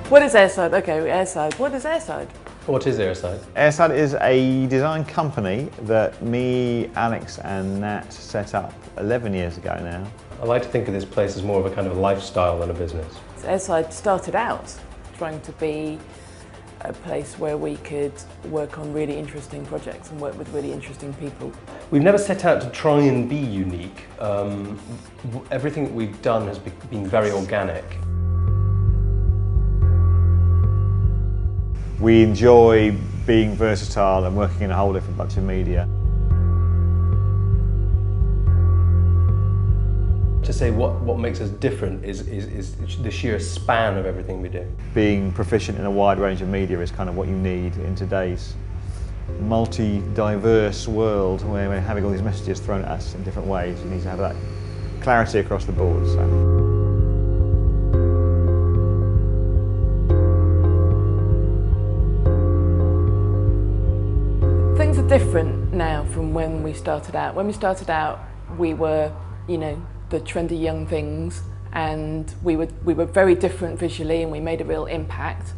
What is Airside? Okay, Airside. What is Airside? What is Airside? Airside is a design company that me, Alex and Nat set up 11 years ago now. I like to think of this place as more of a kind of a lifestyle than a business. Airside started out trying to be a place where we could work on really interesting projects and work with really interesting people. We've never set out to try and be unique. Everything that we've done has been very organic. We enjoy being versatile and working in a whole different bunch of media. To say what makes us different is the sheer span of everything we do. Being proficient in a wide range of media is kind of what you need in today's multi-diverse world where we're having all these messages thrown at us in different ways. You need to have that clarity across the board. So. Things are different now from when we started out. When we started out, we were, the trendy young things, and we were very different visually, and we made a real impact,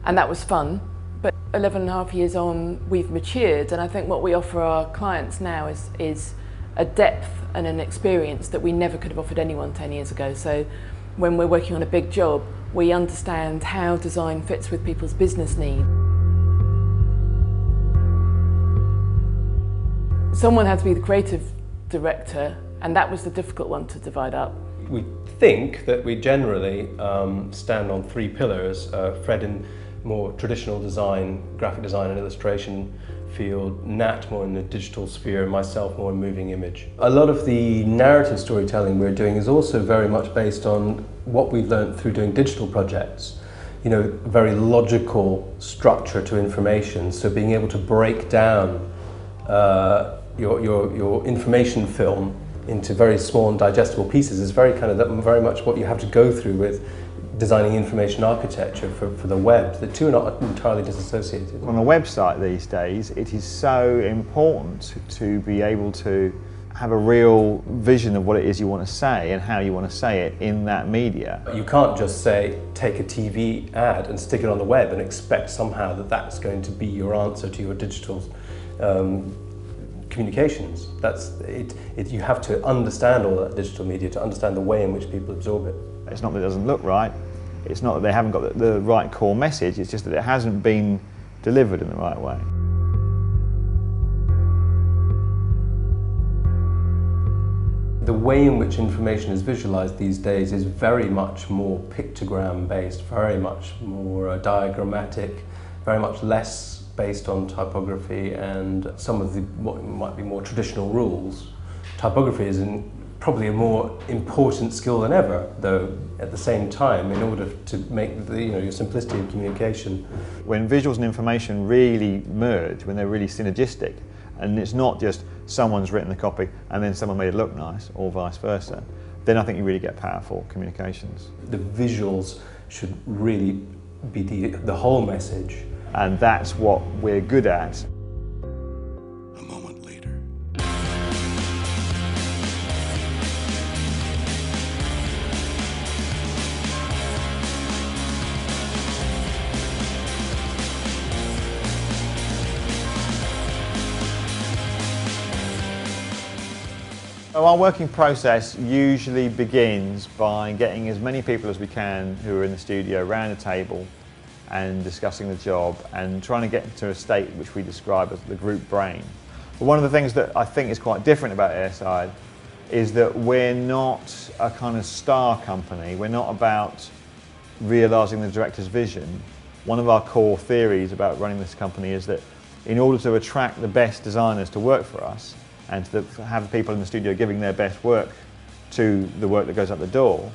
and that was fun. But 11.5 years on, we've matured, and I think what we offer our clients now is a depth and an experience that we never could have offered anyone 10 years ago. So when we're working on a big job, we understand how design fits with people's business needs. Someone had to be the creative director, and that was the difficult one to divide up. We think that we generally stand on three pillars. Fred in more traditional design, graphic design and illustration field, Nat more in the digital sphere, myself more in moving image. A lot of the narrative storytelling we're doing is also very much based on what we've learned through doing digital projects. Very logical structure to information, so being able to break down your information film into very small and digestible pieces is very much what you have to go through with designing information architecture for the web. The two are not entirely disassociated. On a website these days, it is so important to be able to have a real vision of what it is you want to say and how you want to say it in that media. You can't just say, take a TV ad and stick it on the web and expect somehow that that's going to be your answer to your digital communications. That's it. You have to understand all that digital media to understand the way in which people absorb it. It's not that it doesn't look right, it's not that they haven't got the right core message, it's just that it hasn't been delivered in the right way. The way in which information is visualized these days is very much more pictogram based, very much more diagrammatic, very much less based on typography and some of what might be more traditional rules. Typography is probably a more important skill than ever, though at the same time, in order to make your simplicity of communication. When visuals and information really merge, when they're really synergistic, and it's not just someone's written the copy and then someone made it look nice, or vice versa, then I think you really get powerful communications. The visuals should really be the whole message. And that's what we're good at. A moment later. So our working process usually begins by getting as many people as we can who are in the studio around a table and discussing the job and trying to get to a state which we describe as the group brain. But one of the things that I think is quite different about Airside is that we're not a kind of star company. We're not about realising the director's vision. One of our core theories about running this company is that in order to attract the best designers to work for us and to have people in the studio giving their best work to the work that goes out the door,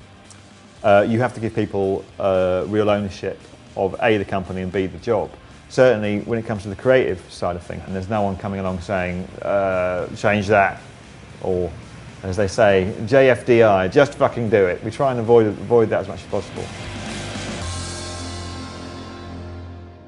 you have to give people real ownership of A, the company, and B, the job. Certainly when it comes to the creative side of things, and there's no one coming along saying, change that, or as they say, JFDI, just fucking do it. We try and avoid that as much as possible.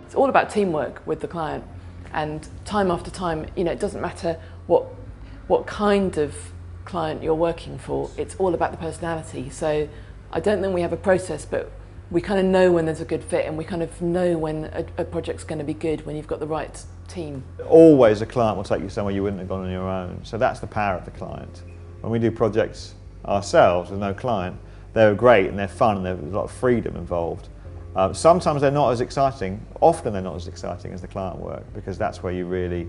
It's all about teamwork with the client, and time after time, it doesn't matter what kind of client you're working for, it's all about the personality. So I don't think we have a process, but we kind of know when there's a good fit, and we kind of know when a project's going to be good when you've got the right team. Always a client will take you somewhere you wouldn't have gone on your own. So that's the power of the client. When we do projects ourselves with no client, they're great and they're fun and there's a lot of freedom involved. Sometimes they're not as exciting, often they're not as exciting as the client work, because that's where you really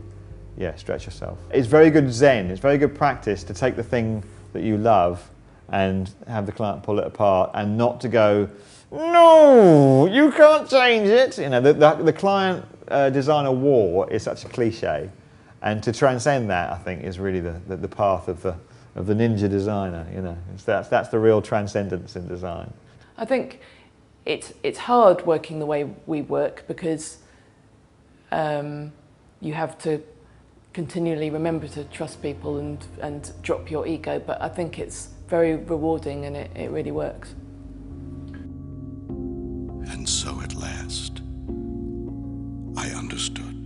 stretch yourself. It's very good zen, it's very good practice to take the thing that you love and have the client pull it apart, and not to go, no, you can't change it. You know, the client designer war is such a cliche, and to transcend that, I think, is really the path of the ninja designer. You know, that's the real transcendence in design. I think it's hard working the way we work, because you have to continually remember to trust people and drop your ego, but I think it's very rewarding and it really works. And so at last, I understood.